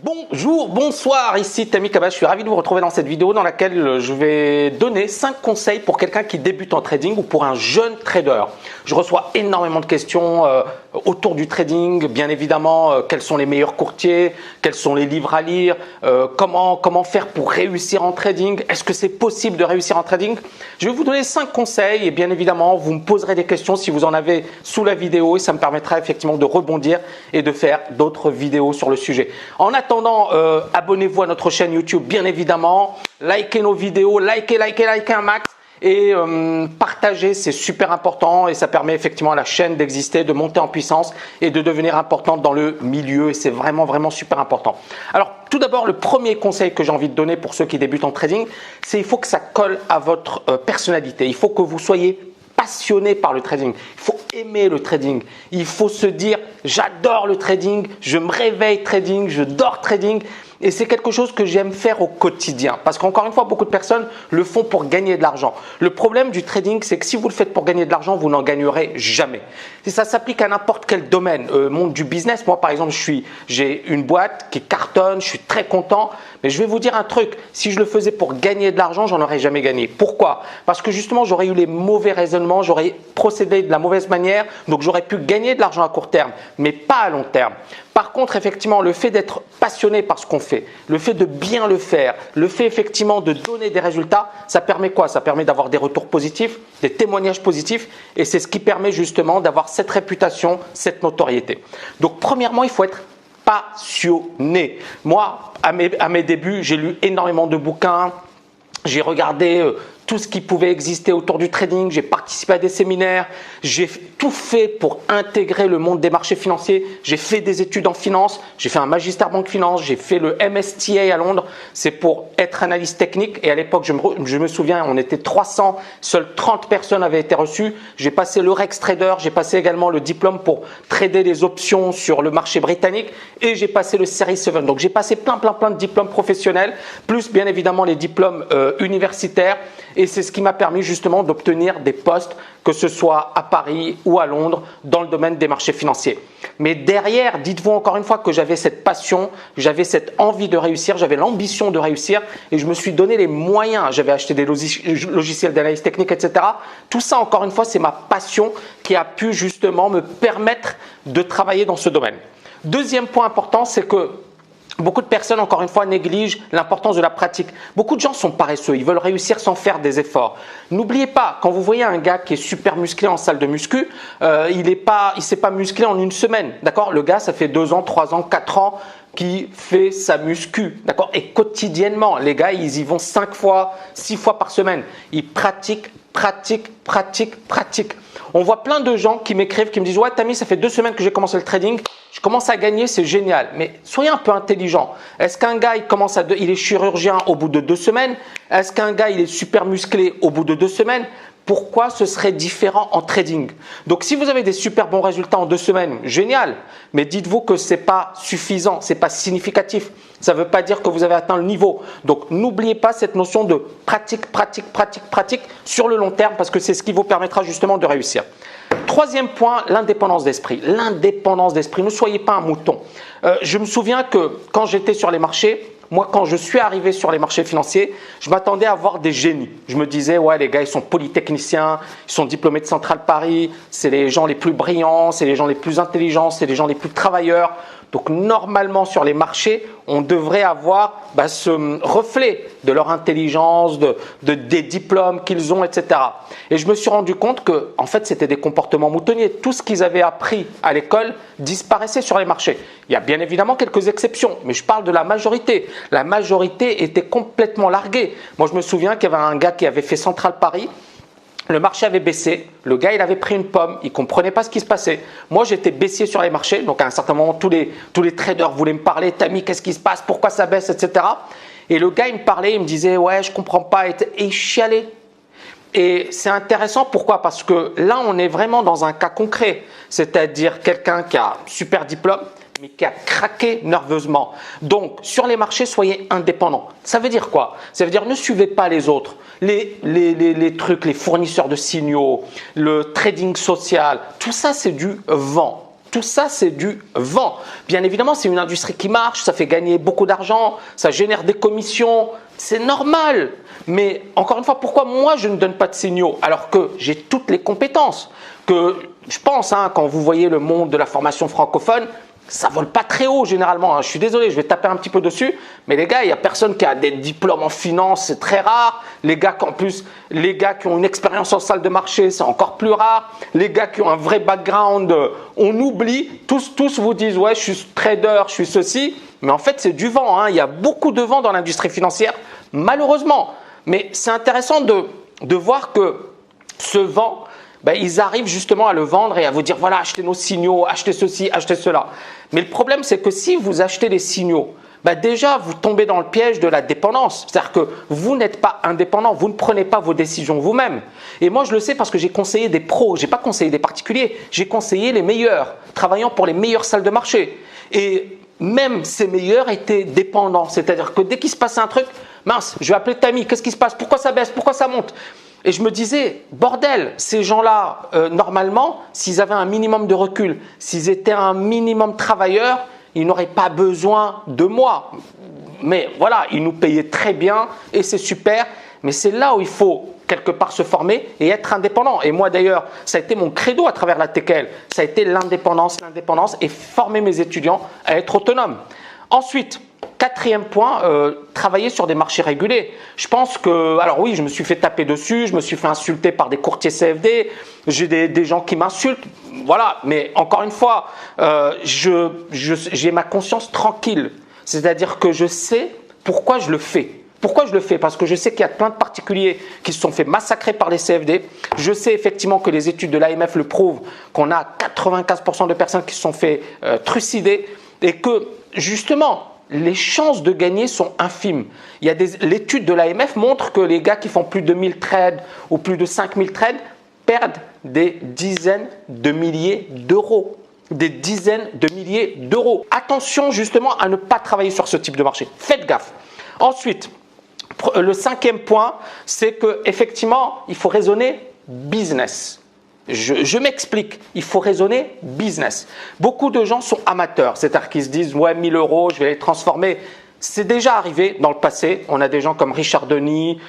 Bonjour, bonsoir, ici Tammy Kaba, je suis ravi de vous retrouver dans cette vidéo dans laquelle je vais donner 5 conseils pour quelqu'un qui débute en trading ou pour un jeune trader. Je reçois énormément de questions autour du trading, bien évidemment, quels sont les meilleurs courtiers, quels sont les livres à lire, comment faire pour réussir en trading, est-ce que c'est possible de réussir en trading? Je vais vous donner 5 conseils et bien évidemment, vous me poserez des questions si vous en avez sous la vidéo et ça me permettra effectivement de rebondir et de faire d'autres vidéos sur le sujet. En attendant, abonnez-vous à notre chaîne YouTube, bien évidemment. Likez nos vidéos, likez un max. Et partagez, c'est super important et ça permet effectivement à la chaîne d'exister, de monter en puissance et de devenir importante dans le milieu. Et c'est vraiment super important. Alors, tout d'abord, le premier conseil que j'ai envie de donner pour ceux qui débutent en trading, c'est il faut que ça colle à votre personnalité. Il faut que vous soyez passionné par le trading, il faut aimer le trading, il faut se dire j'adore le trading, je me réveille trading, je dors trading et c'est quelque chose que j'aime faire au quotidien parce qu'encore une fois beaucoup de personnes le font pour gagner de l'argent. Le problème du trading c'est que si vous le faites pour gagner de l'argent vous n'en gagnerez jamais. Et ça s'applique à n'importe quel domaine, monde du business, moi par exemple j'ai une boîte qui cartonne, je suis très content. Mais je vais vous dire un truc, si je le faisais pour gagner de l'argent, j'en aurais jamais gagné. Pourquoi? Parce que justement, j'aurais eu les mauvais raisonnements, j'aurais procédé de la mauvaise manière, donc j'aurais pu gagner de l'argent à court terme, mais pas à long terme. Par contre, effectivement, le fait d'être passionné par ce qu'on fait, le fait de bien le faire, le fait effectivement de donner des résultats, ça permet quoi? Ça permet d'avoir des retours positifs, des témoignages positifs et c'est ce qui permet justement d'avoir cette réputation, cette notoriété. Donc, premièrement, il faut être passionné. Moi, à mes débuts, j'ai lu énormément de bouquins, j'ai regardé tout ce qui pouvait exister autour du trading, j'ai participé à des séminaires, j'ai tout fait pour intégrer le monde des marchés financiers, j'ai fait des études en finance, j'ai fait un magistère banque finance, j'ai fait le MSTA à Londres, c'est pour être analyste technique et à l'époque je me souviens on était 300, seules 30 personnes avaient été reçues, j'ai passé le Rex Trader, j'ai passé également le diplôme pour trader les options sur le marché britannique et j'ai passé le Series 7, donc j'ai passé plein de diplômes professionnels, plus bien évidemment les diplômes universitaires. Et c'est ce qui m'a permis justement d'obtenir des postes, que ce soit à Paris ou à Londres, dans le domaine des marchés financiers. Mais derrière, dites-vous encore une fois que j'avais cette passion, j'avais cette envie de réussir, j'avais l'ambition de réussir et je me suis donné les moyens. J'avais acheté des logiciels d'analyse technique, etc. Tout ça, encore une fois, c'est ma passion qui a pu justement me permettre de travailler dans ce domaine. Deuxième point important, c'est que beaucoup de personnes, encore une fois, négligent l'importance de la pratique. Beaucoup de gens sont paresseux, ils veulent réussir sans faire des efforts. N'oubliez pas, quand vous voyez un gars qui est super musclé en salle de muscu, il s'est pas musclé en une semaine, d'accord? Le gars, ça fait 2 ans, 3 ans, 4 ans qu'il fait sa muscu, d'accord? Et quotidiennement, les gars, ils y vont 5 fois, 6 fois par semaine. Ils pratiquent. On voit plein de gens qui m'écrivent, qui me disent « Ouais, Tammy, ça fait 2 semaines que j'ai commencé le trading, je commence à gagner, c'est génial. » Mais soyez un peu intelligent. Est-ce qu'un gars, il est chirurgien au bout de 2 semaines? Est-ce qu'un gars, il est super musclé au bout de 2 semaines? Pourquoi ce serait différent en trading? Donc, si vous avez des super bons résultats en 2 semaines, génial. Mais dites-vous que ce n'est pas suffisant, ce n'est pas significatif. Ça ne veut pas dire que vous avez atteint le niveau. Donc, n'oubliez pas cette notion de pratique sur le long terme parce que c'est ce qui vous permettra justement de réussir. Troisième point, l'indépendance d'esprit. L'indépendance d'esprit. Ne soyez pas un mouton. Je me souviens que quand j'étais sur les marchés, moi, quand je suis arrivé sur les marchés financiers, je m'attendais à voir des génies. Je me disais, ouais, les gars, ils sont polytechniciens, ils sont diplômés de Centrale Paris, c'est les gens les plus brillants, c'est les gens les plus intelligents, c'est les gens les plus travailleurs. Donc, normalement, sur les marchés, on devrait avoir ce reflet de leur intelligence, des diplômes qu'ils ont, etc. Et je me suis rendu compte que, en fait, c'était des comportements moutonniers. Tout ce qu'ils avaient appris à l'école disparaissait sur les marchés. Il y a bien évidemment quelques exceptions, mais je parle de la majorité. La majorité était complètement larguée. Moi, je me souviens qu'il y avait un gars qui avait fait Centrale Paris. Le marché avait baissé, le gars il avait pris une pomme, il ne comprenait pas ce qui se passait. Moi j'étais baissier sur les marchés, donc à un certain moment tous les traders voulaient me parler, Tammy qu'est-ce qui se passe, pourquoi ça baisse, etc. Et le gars il me parlait, il me disait ouais je ne comprends pas et il chialait. Et c'est intéressant, pourquoi? Parce que là on est vraiment dans un cas concret, c'est-à-dire quelqu'un qui a un super diplôme, mais qui a craqué nerveusement. Donc, sur les marchés, soyez indépendants. Ça veut dire quoi? Ça veut dire ne suivez pas les autres. Les trucs, les fournisseurs de signaux, le trading social, tout ça, c'est du vent. Tout ça, c'est du vent. Bien évidemment, c'est une industrie qui marche, ça fait gagner beaucoup d'argent, ça génère des commissions, c'est normal. Mais encore une fois, pourquoi moi je ne donne pas de signaux alors que j'ai toutes les compétences? Que je pense, quand vous voyez le monde de la formation francophone, ça vole pas très haut généralement. Je suis désolé, je vais taper un petit peu dessus, mais les gars, il n'y a personne qui a des diplômes en finance, c'est très rare. Les gars qui ont une expérience en salle de marché, c'est encore plus rare. Les gars qui ont un vrai background, on oublie. Tous vous disent, ouais, je suis trader, je suis ceci. Mais en fait, c'est du vent. Il y a beaucoup de vent dans l'industrie financière, malheureusement. Mais c'est intéressant de voir que ce vent, ils arrivent justement à le vendre et à vous dire voilà, achetez nos signaux, achetez ceci, achetez cela. Mais le problème, c'est que si vous achetez des signaux, déjà vous tombez dans le piège de la dépendance. C'est-à-dire que vous n'êtes pas indépendant, vous ne prenez pas vos décisions vous-même. Et moi, je le sais parce que j'ai conseillé des pros, je n'ai pas conseillé des particuliers, j'ai conseillé les meilleurs, travaillant pour les meilleures salles de marché. Et même ces meilleurs étaient dépendants. C'est-à-dire que dès qu'il se passait un truc, mince, je vais appeler Tammy, qu'est-ce qui se passe? Pourquoi ça baisse? Pourquoi ça monte? Et je me disais, bordel, ces gens-là, normalement, s'ils avaient un minimum de recul, s'ils étaient un minimum travailleurs, ils n'auraient pas besoin de moi. Mais voilà, ils nous payaient très bien et c'est super. Mais c'est là où il faut quelque part se former et être indépendant. Et moi d'ailleurs, ça a été mon credo à travers la TKL. Ça a été l'indépendance et former mes étudiants à être autonomes. Ensuite, quatrième point, travailler sur des marchés régulés. Je pense que, alors oui, je me suis fait taper dessus, je me suis fait insulter par des courtiers CFD, j'ai des gens qui m'insultent, voilà. Mais encore une fois, j'ai ma conscience tranquille. C'est-à-dire que je sais pourquoi je le fais. Pourquoi je le fais? Parce que je sais qu'il y a plein de particuliers qui se sont fait massacrer par les CFD. Je sais effectivement que les études de l'AMF le prouvent, qu'on a 95% de personnes qui se sont fait trucider et que justement, les chances de gagner sont infimes. L'étude de l'AMF montre que les gars qui font plus de 1000 trades ou plus de 5000 trades perdent des dizaines de milliers d'euros. Des dizaines de milliers d'euros. Attention justement à ne pas travailler sur ce type de marché. Faites gaffe. Ensuite, le cinquième point, c'est qu'effectivement, il faut raisonner business. Je m'explique, il faut raisonner business. Beaucoup de gens sont amateurs, c'est-à-dire qu'ils se disent « ouais, 1000 euros, je vais les transformer ». C'est déjà arrivé dans le passé, on a des gens comme Richard Denis,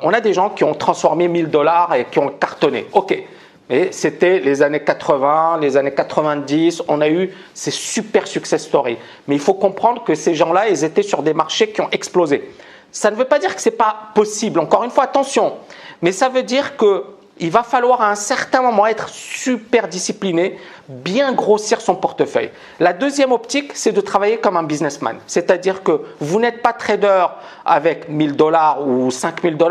on a des gens qui ont transformé 1000 $ et qui ont cartonné. Ok, mais c'était les années 80, les années 90, on a eu ces super success stories. Mais il faut comprendre que ces gens-là, ils étaient sur des marchés qui ont explosé. Ça ne veut pas dire que ce n'est pas possible, encore une fois, attention, mais ça veut dire que il va falloir à un certain moment être super discipliné, bien grossir son portefeuille. La deuxième optique, c'est de travailler comme un businessman. C'est-à-dire que vous n'êtes pas trader avec 1000 $ ou 5000 $,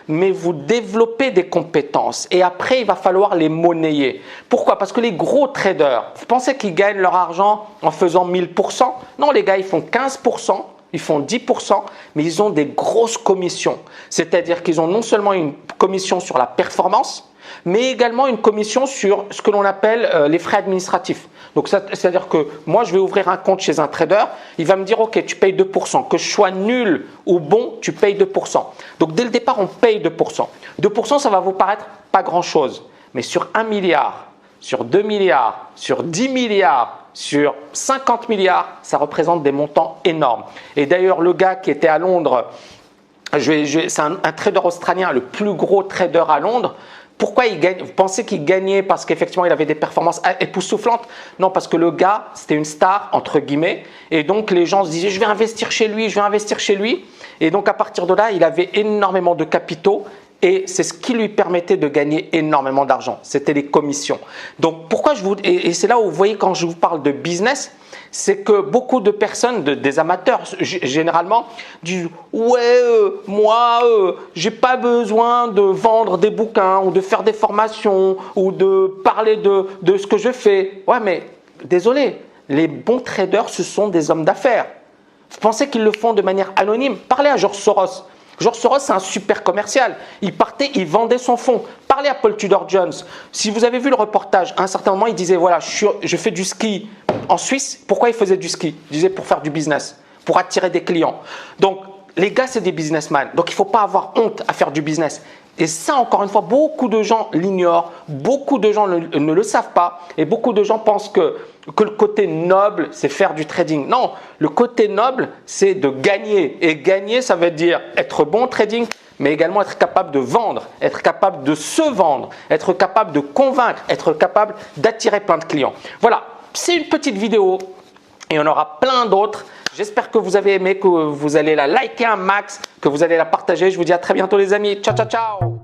mais vous développez des compétences. Et après, il va falloir les monnayer. Pourquoi? Parce que les gros traders, vous pensez qu'ils gagnent leur argent en faisant 1000%? Non, les gars, ils font 15%. Ils font 10%, mais ils ont des grosses commissions. C'est-à-dire qu'ils ont non seulement une commission sur la performance, mais également une commission sur ce que l'on appelle les frais administratifs. Donc, c'est-à-dire que moi, je vais ouvrir un compte chez un trader, il va me dire « Ok, tu payes 2%. Que je sois nul ou bon, tu payes 2%. » Donc, dès le départ, on paye 2%. 2%, ça va vous paraître pas grand-chose. Mais sur 1 milliard, sur 2 milliards, sur 10 milliards, sur 50 milliards, ça représente des montants énormes. Et d'ailleurs, le gars qui était à Londres, c'est un trader australien, le plus gros trader à Londres. Pourquoi il gagne? Vous pensez qu'il gagnait parce qu'effectivement il avait des performances époustouflantes? Non, parce que le gars, c'était une star, entre guillemets. Et donc les gens se disaient, je vais investir chez lui, je vais investir chez lui. Et donc à partir de là, il avait énormément de capitaux. Et c'est ce qui lui permettait de gagner énormément d'argent. C'était les commissions. Donc, pourquoi et c'est là où vous voyez quand je vous parle de business, c'est que beaucoup de personnes, des amateurs généralement, disent « Ouais, moi, j'ai pas besoin de vendre des bouquins ou de faire des formations ou de parler de ce que je fais. » Ouais, mais désolé, les bons traders, ce sont des hommes d'affaires. Vous pensez qu'ils le font de manière anonyme? Parlez à George Soros. George Soros, c'est un super commercial. Il partait, il vendait son fonds. Parlez à Paul Tudor Jones. Si vous avez vu le reportage, à un certain moment, il disait voilà, je fais du ski en Suisse. Pourquoi il faisait du ski? Il disait pour faire du business, pour attirer des clients. Donc, les gars, c'est des businessmen. Donc, il ne faut pas avoir honte à faire du business. Et ça, encore une fois, beaucoup de gens l'ignorent, beaucoup de gens ne le savent pas et beaucoup de gens pensent que le côté noble, c'est faire du trading. Non, le côté noble, c'est de gagner. Et gagner, ça veut dire être bon au trading, mais également être capable de vendre, être capable de se vendre, être capable de convaincre, être capable d'attirer plein de clients. Voilà, c'est une petite vidéo et il y en aura plein d'autres. J'espère que vous avez aimé, que vous allez la liker un max, que vous allez la partager. Je vous dis à très bientôt les amis. Ciao, ciao, ciao.